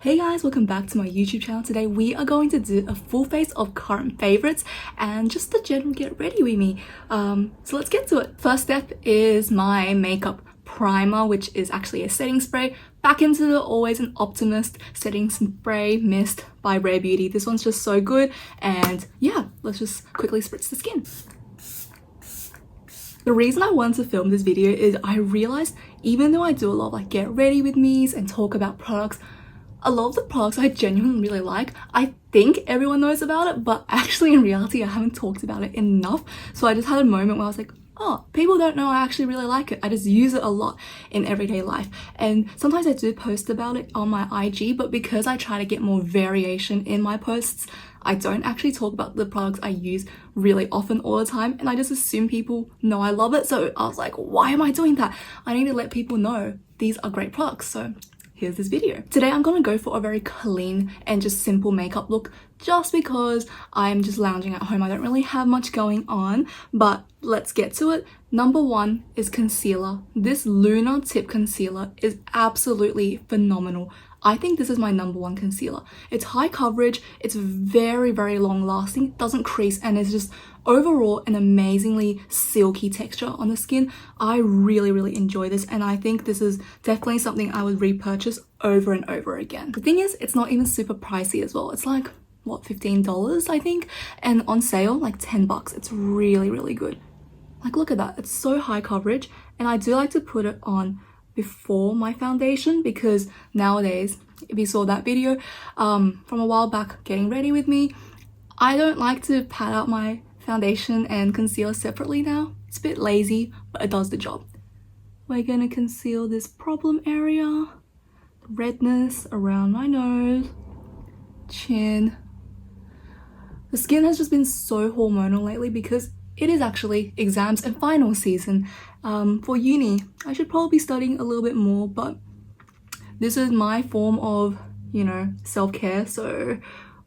Hey guys, welcome back to my YouTube channel. Today we are going to do a full face of current favorites and just a general get ready with me. So let's get to it. First step is my makeup primer, which is actually a setting spray. Back into the Always an Optimist setting spray mist by Rare Beauty. This one's just so good, and yeah, let's just quickly spritz the skin. The reason I wanted to film this video is I realized even though I do a lot of like get ready with me's and talk about products, a lot of the products I genuinely really like, I think everyone knows about it, but actually in reality I haven't talked about it enough. So I just had a moment where I was like, oh, people don't know I actually really like it. I just use it a lot in everyday life. And sometimes I do post about it on my IG, but because I try to get more variation in my posts, I don't actually talk about the products I use really often all the time, and I just assume people know I love it. So I was like, why am I doing that? I need to let people know these are great products. So here's this video. Today I'm gonna go for a very clean and just simple makeup look just because I'm just lounging at home. I don't really have much going on, but let's get to it. Number one is concealer. This Lunar Tip concealer is absolutely phenomenal. I think this is my number one concealer. It's high coverage, it's very, very long lasting, doesn't crease, and it's just overall an amazingly silky texture on the skin. I really enjoy this, and I think this is definitely something I would repurchase over and over again. The thing is, it's not even super pricey as well. It's like, what, $15 I think, and on sale like $10. It's really good. Like, look at that, it's so high coverage, and I do like to put it on before my foundation because nowadays, if you saw that video from a while back, getting ready with me, I don't like to pat out my foundation and concealer separately now. It's a bit lazy, but it does the job. We're gonna conceal this problem area, redness around my nose, chin. The skin has just been so hormonal lately because it is actually exams and final season for uni. I should probably be studying a little bit more, but this is my form of, you know, self-care, so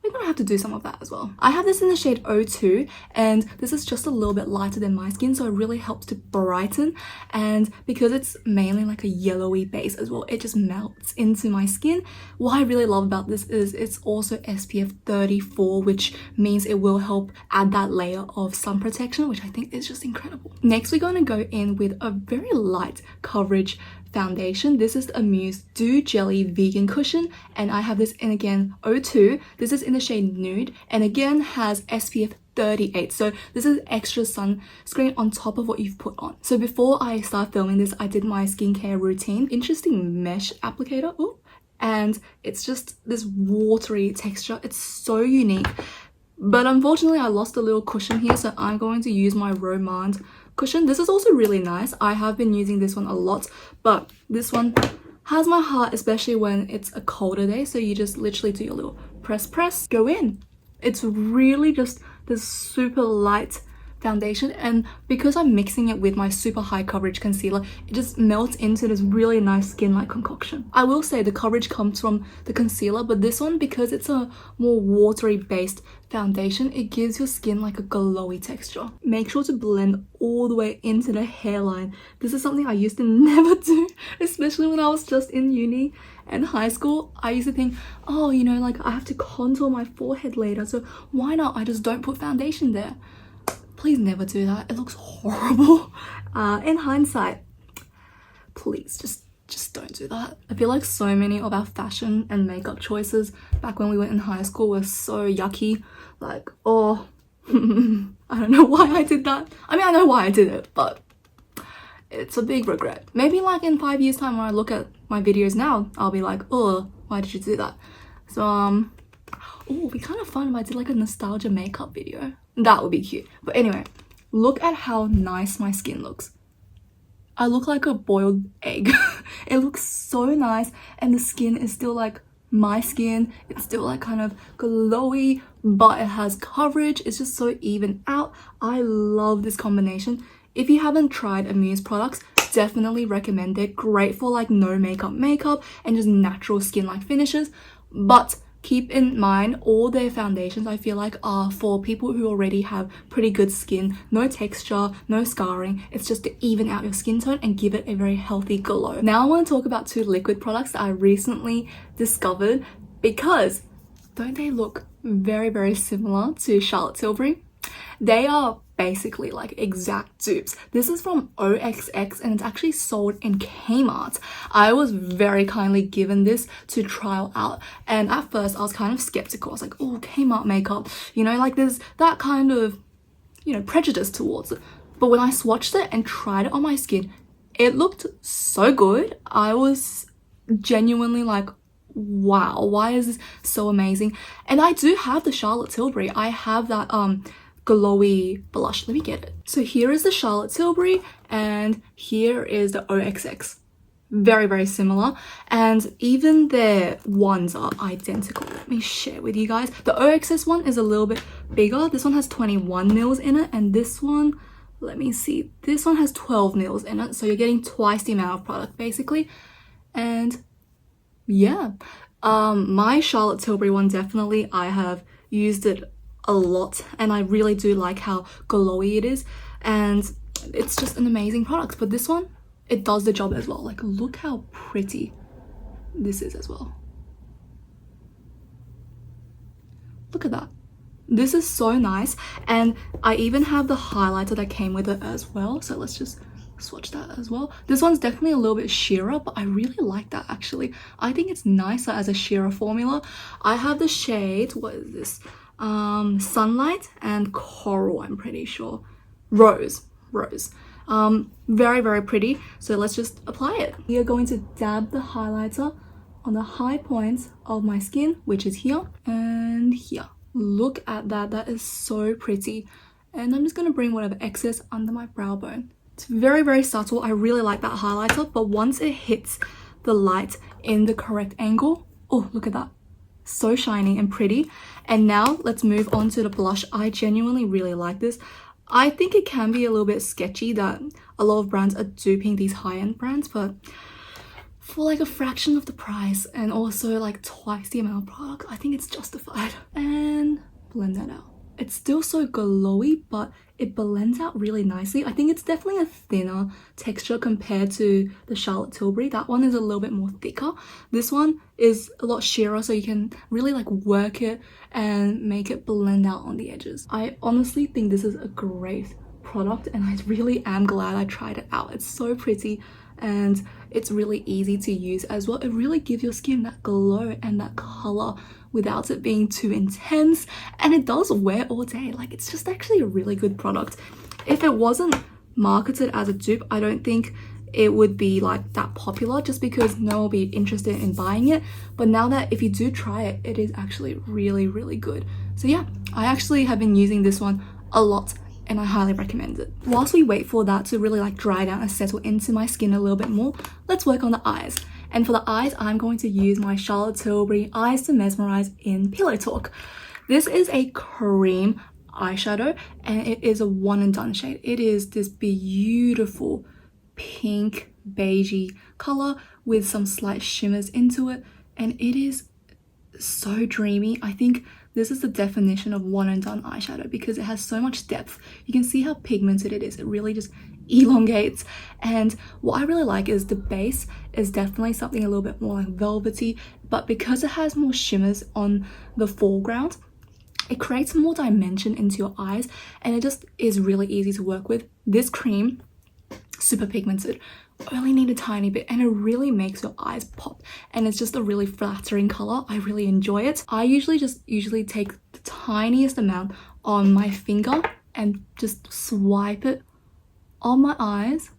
we're gonna have to do some of that as well. I have this in the shade 02, and this is just a little bit lighter than my skin, so it really helps to brighten, and because it's mainly like a yellowy base as well, it just melts into my skin. What I really love about this is it's also SPF 34, which means it will help add that layer of sun protection, which I think is just incredible. Next, we're gonna go in with a very light coverage foundation. This is a Muse Dew Jelly Vegan Cushion, and I have this in, again, 02. This is in the shade Nude, and again has SPF 38, so this is extra sunscreen on top of what you've put on. So before I start filming this, I did my skincare routine. Interesting mesh applicator, ooh, and it's just this watery texture. It's so unique, but unfortunately I lost a little cushion here, so I'm going to use my Romand cushion. This is also really nice. I have been using this one a lot, but this one has my heart, especially when it's a colder day. So you just literally do your little press, go in. It's really just this super light foundation, and because I'm mixing it with my super high coverage concealer, it just melts into this really nice skin-like concoction. I will say the coverage comes from the concealer, but this one, because it's a more watery based foundation, it gives your skin like a glowy texture. Make sure to blend all the way into the hairline. This is something I used to never do, especially when I was just in uni and high school. I used to think, oh, you know, like I have to contour my forehead later, so why not I just don't put foundation there? Please never do that. It looks horrible. In hindsight, please just don't do that. I feel like so many of our fashion and makeup choices back when we were in high school were so yucky. Like, oh, I don't know why I did that. I mean, I know why I did it, but it's a big regret. Maybe like in 5 years time when I look at my videos now, I'll be like, oh, why did you do that? So, oh, it'd be kind of fun if I did like a nostalgia makeup video. That would be cute. But anyway, look at how nice my skin looks. I look like a boiled egg. It looks so nice, and the skin is still like my skin. It's still like kind of glowy, but it has coverage. It's just so even out. I love this combination. If you haven't tried a Muse products, definitely recommend. They're great for like no makeup and just natural skin like finishes, but keep in mind all their foundations I feel like are for people who already have pretty good skin, no texture, no scarring. It's just to even out your skin tone and give it a very healthy glow. Now I want to talk about two liquid products that I recently discovered because don't they look very, very similar to Charlotte Tilbury? They are basically like exact dupes. This is from OXX and it's actually sold in Kmart. I was very kindly given this to trial out, and at first I was kind of skeptical. I was like, oh, Kmart makeup, you know, like there's that kind of, you know, prejudice towards it. But when I swatched it and tried it on my skin, it looked so good. I was genuinely like, wow, why is this so amazing? And I do have the Charlotte Tilbury. I have that glowy blush. Let me get it. So here is the Charlotte Tilbury and here is the OXX. Very, very similar, and even their ones are identical. Let me share with you guys. The OXX one is a little bit bigger. This one has 21 mils in it, and this one, let me see, this one has 12 mils in it, so you're getting twice the amount of product basically. And yeah, my Charlotte Tilbury one, definitely I have used it a lot and I really do like how glowy it is, and it's just an amazing product. But this one, it does the job as well. Like, look how pretty this is as well. Look at that. This is so nice, and I even have the highlighter that came with it as well, so let's just swatch that as well. This one's definitely a little bit sheerer, but I really like that actually. I think it's nicer as a sheerer formula. I have the shade, what is this, Sunlight and Coral, I'm pretty sure. Rose. Very, very pretty. So let's just apply it. We are going to dab the highlighter on the high points of my skin, which is here and here. Look at that. That is so pretty. And I'm just going to bring whatever excess under my brow bone. It's very, very subtle. I really like that highlighter, but once it hits the light in the correct angle, oh, look at that. So shiny and pretty. And now let's move on to the blush. I genuinely really like this. I think it can be a little bit sketchy that a lot of brands are duping these high-end brands, but for like a fraction of the price and also like twice the amount of product, I think it's justified. And blend that out. It's still so glowy, but it blends out really nicely. I think it's definitely a thinner texture compared to the Charlotte Tilbury. That one is a little bit more thicker. This one is a lot sheerer, so you can really like work it and make it blend out on the edges. I honestly think this is a great product and I really am glad I tried it out. It's so pretty and it's really easy to use as well. It really gives your skin that glow and that color without it being too intense, and it does wear all day. Like, it's just actually a really good product. If it wasn't marketed as a dupe, I don't think it would be like that popular, just because no one will be interested in buying it. But now that if you do try it, it is actually really, really good. So yeah, I actually have been using this one a lot and I highly recommend it. Whilst we wait for that to really like dry down and settle into my skin a little bit more, let's work on the eyes. And for the eyes, I'm going to use my Charlotte Tilbury Eyes to Mesmerize in Pillow Talk. This is a cream eyeshadow and it is a one and done shade. It is this beautiful pink beigey color with some slight shimmers into it, and it is so dreamy. I think this is the definition of one and done eyeshadow because it has so much depth. You can see how pigmented it is. It really just elongates, and what I really like is the base is definitely something a little bit more like velvety, but because it has more shimmers on the foreground, it creates more dimension into your eyes and it just is really easy to work with. This cream, super pigmented, only need a tiny bit and it really makes your eyes pop, and it's just a really flattering color. I really enjoy it. I usually take the tiniest amount on my finger and just swipe it on my eyes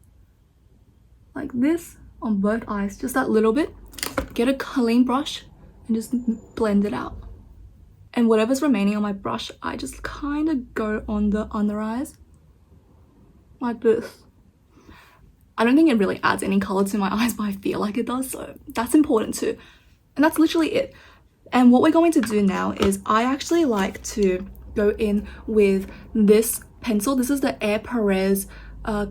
like this, on both eyes, just that little bit. Get a clean brush and just blend it out, and whatever's remaining on my brush, I just kind of go on the under eyes like this. I don't think it really adds any color to my eyes, but I feel like it does, so that's important too. And that's literally it. And what we're going to do now is I actually like to go in with this pencil. This is the Air Perez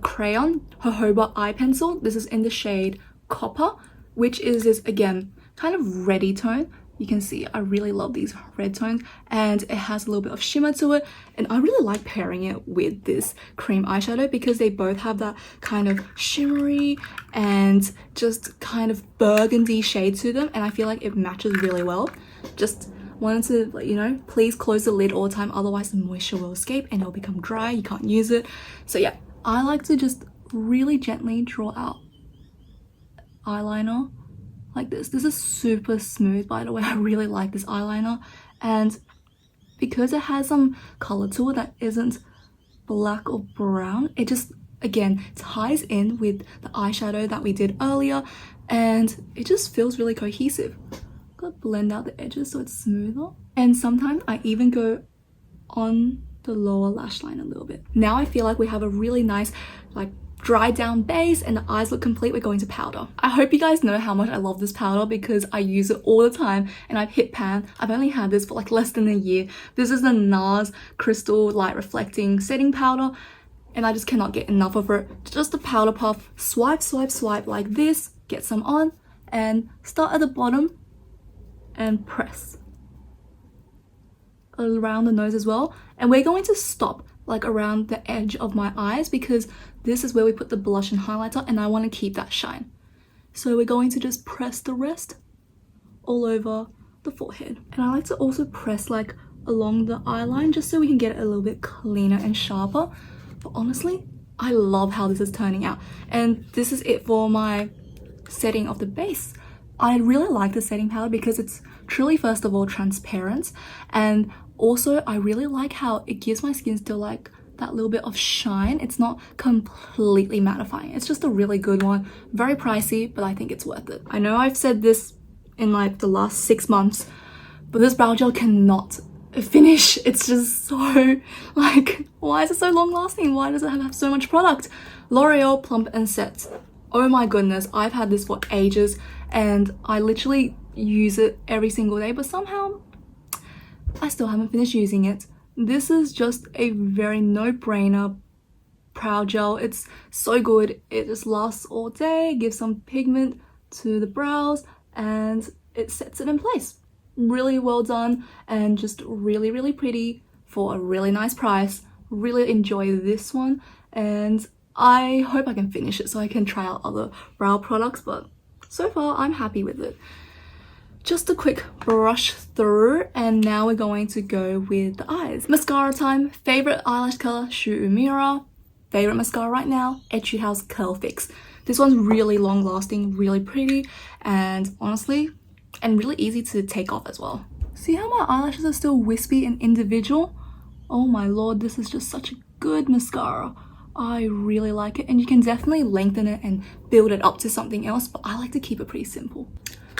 crayon jojoba eye pencil. This is in the shade Copper, which is this, again, kind of reddy tone. You can see I really love these red tones, and it has a little bit of shimmer to it, and I really like pairing it with this cream eyeshadow because they both have that kind of shimmery and just kind of burgundy shade to them, and I feel like it matches really well. Just wanted to let you know, please close the lid all the time, otherwise the moisture will escape and it'll become dry, you can't use it. So yeah, I like to just really gently draw out eyeliner like this. This is super smooth, by the way. I really like this eyeliner, and because it has some color to it that isn't black or brown, it just again ties in with the eyeshadow that we did earlier, and it just feels really cohesive. Gotta blend out the edges so it's smoother, and sometimes I even go on the lower lash line a little bit. Now I feel like we have a really nice like dry down base and the eyes look complete. We're going to powder. I hope you guys know how much I love this powder because I use it all the time, and I've hit pan. I've only had this for like less than a year. This is the NARS Crystal Light Reflecting Setting Powder, and I just cannot get enough of it. Just a powder puff, swipe, swipe, swipe like this, get some on, and start at the bottom and press around the nose as well. And we're going to stop like around the edge of my eyes because this is where we put the blush and highlighter, and I want to keep that shine. So we're going to just press the rest all over the forehead. And I like to also press like along the eyeline just so we can get it a little bit cleaner and sharper. But honestly, I love how this is turning out. And this is it for my setting of the base. I really like the setting powder because it's truly, first of all, transparent, and also I really like how it gives my skin still like that little bit of shine. It's not completely mattifying. It's just a really good one. Very pricey, but I think it's worth it. I know I've said this in like the last 6 months, but this brow gel cannot finish. It's just so like, why is it so long lasting? Why does it have so much product? L'Oreal Plump and Set. Oh my goodness, I've had this for ages and I literally use it every single day, but somehow I still haven't finished using it. This is just a very no-brainer brow gel. It's so good. It just lasts all day, gives some pigment to the brows, and it sets it in place. Really well done and just really, really pretty for a really nice price. Really enjoy this one, and I hope I can finish it so I can try out other brow products, but so far I'm happy with it. Just a quick brush through, and now we're going to go with the eyes. Mascara time. Favorite eyelash color, Shu Uemura. Favorite mascara right now, Etude House Curl Fix. This one's really long lasting, really pretty, and honestly, and really easy to take off as well. See how my eyelashes are still wispy and individual? Oh my lord, this is just such a good mascara. I really like it, and you can definitely lengthen it and build it up to something else, but I like to keep it pretty simple.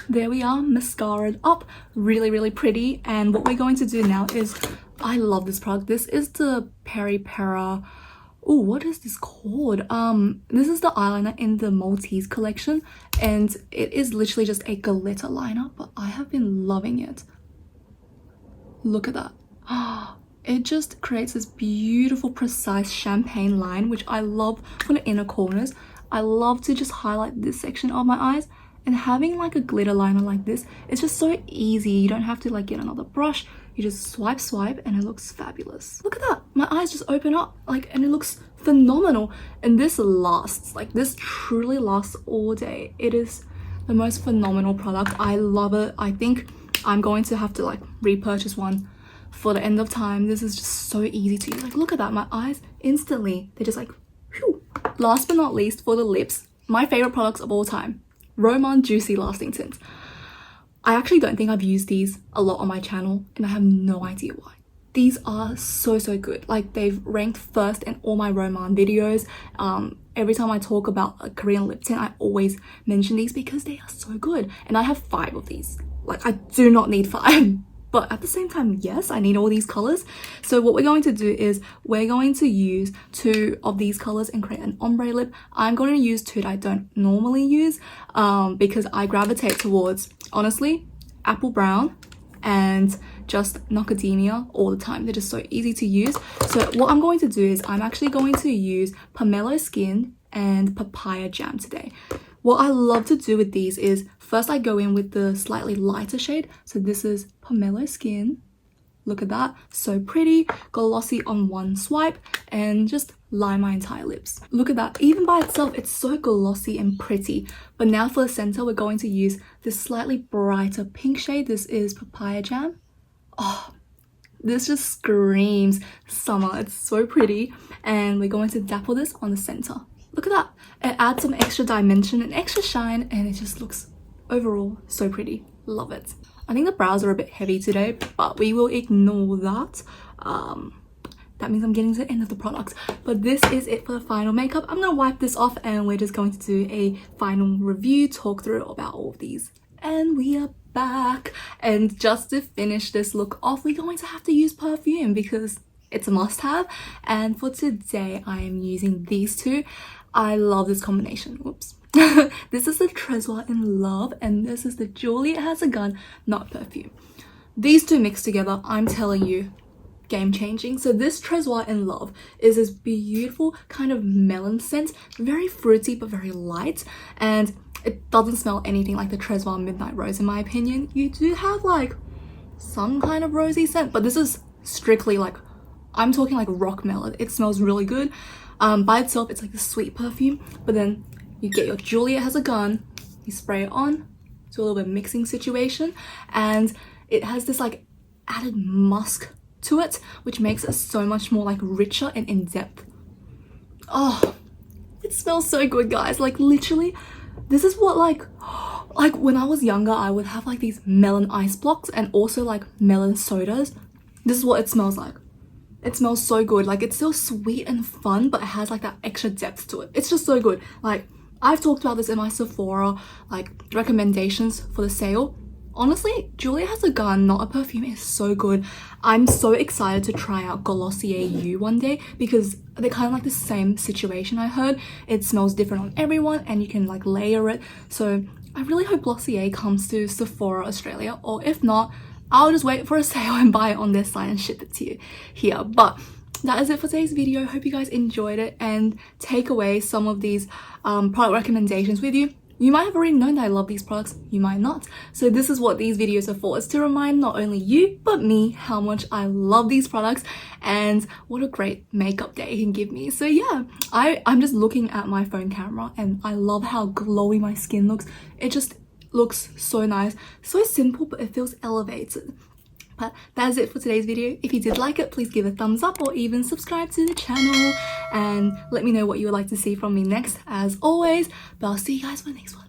There we are, mascaraed up, really, really pretty. And what we're going to do now is, I love this product. This is the Peri Pera, oh, what is this called? This is the eyeliner in the Maltese collection, and it is literally just a glitter liner, but I have been loving it. Look at that. It just creates this beautiful, precise champagne line, which I love for the inner corners. I love to just highlight this section of my eyes. And having like a glitter liner like this, it's just so easy. You don't have to like get another brush. You just swipe, swipe, and it looks fabulous. Look at that. My eyes just open up, like, and it looks phenomenal. And this lasts, like this truly lasts all day. It is the most phenomenal product. I love it. I think I'm going to have to like repurchase one for the end of time. This is just so easy to use. Like, look at that. My eyes instantly, they're just like, whew. Last but not least, for the lips, my favorite products of all time. Roman Juicy Lasting Tint. I actually don't think I've used these a lot on my channel, and I have no idea why. These are so, so good. Like, they've ranked first in all my Roman videos. Every time I talk about a Korean lip tint, I always mention these because they are so good. And I have 5 of these. Like, I do not need 5. But at the same time, yes, I need all these colors. So what we're going to do is we're going to use 2 of these colors and create an ombre lip. I'm going to use 2 that I don't normally use because I gravitate towards, honestly, apple brown and just macadamia all the time. They're just so easy to use. So what I'm going to do is I'm actually going to use Pomelo Skin and Papaya Jam today. What I love to do with these is first I go in with the slightly lighter shade. So this is Pomelo Skin. Look at that, so pretty, glossy on one swipe, and just line my entire lips. Look at that. Even by itself, it's so glossy and pretty. But now for the center, we're going to use this slightly brighter pink shade. This is Papaya Jam. Oh, this just screams summer. It's so pretty. And we're going to dapple this on the center. Look at that. It adds some extra dimension and extra shine, and it just looks overall so pretty. Love it. I think the brows are a bit heavy today, but we will ignore that. That means I'm getting to the end of the products. But this is it for the final makeup. I'm gonna wipe this off and we're just going to do a final review, talk through about all of these. And we are back. And just to finish this look off, we're going to have to use perfume because it's a must-have. And for today, I am using these two. I love this combination. Whoops. This is the Tresor in Love, and this is the Juliet Has a Gun, not perfume. These two mixed together, I'm telling you, game changing. So this Tresor in Love is this beautiful kind of melon scent, very fruity but very light, and it doesn't smell anything like the Tresor Midnight Rose in my opinion. You do have like some kind of rosy scent, but this is strictly like, I'm talking like rock melon. It smells really good. By itself, it's like a sweet perfume, but then you get your Juliet Has a Gun, you spray it on, do a little bit of mixing situation, and it has this like added musk to it, which makes it so much more like richer and in-depth. Oh, it smells so good, guys. Like literally, this is what like when I was younger, I would have like these melon ice blocks and also like melon sodas. This is what it smells like. It smells so good. Like it's still sweet and fun, but it has like that extra depth to it. It's just so good. Like I've talked about this in my Sephora like recommendations for the sale. Honestly, Juliet Has a Gun, not a perfume, is so good. I'm so excited to try out Glossier You one day because they're kind of like the same situation, I heard. It smells different on everyone and you can like layer it. So I really hope Glossier comes to Sephora Australia, or if not, I'll just wait for a sale and buy it on their site and ship it to you here. But that is it for today's video. Hope you guys enjoyed it and take away some of these product recommendations with you. You might have already known that I love these products, you might not. So this is what these videos are for. It's to remind not only you, but me how much I love these products and what a great makeup day it can give me. So yeah, I'm just looking at my phone camera and I love how glowy my skin looks. It just looks so nice, so simple, but it feels elevated. But that is it for today's video. If you did like it, please give a thumbs up or even subscribe to the channel and let me know what you would like to see from me next as always. But I'll see you guys for the next one.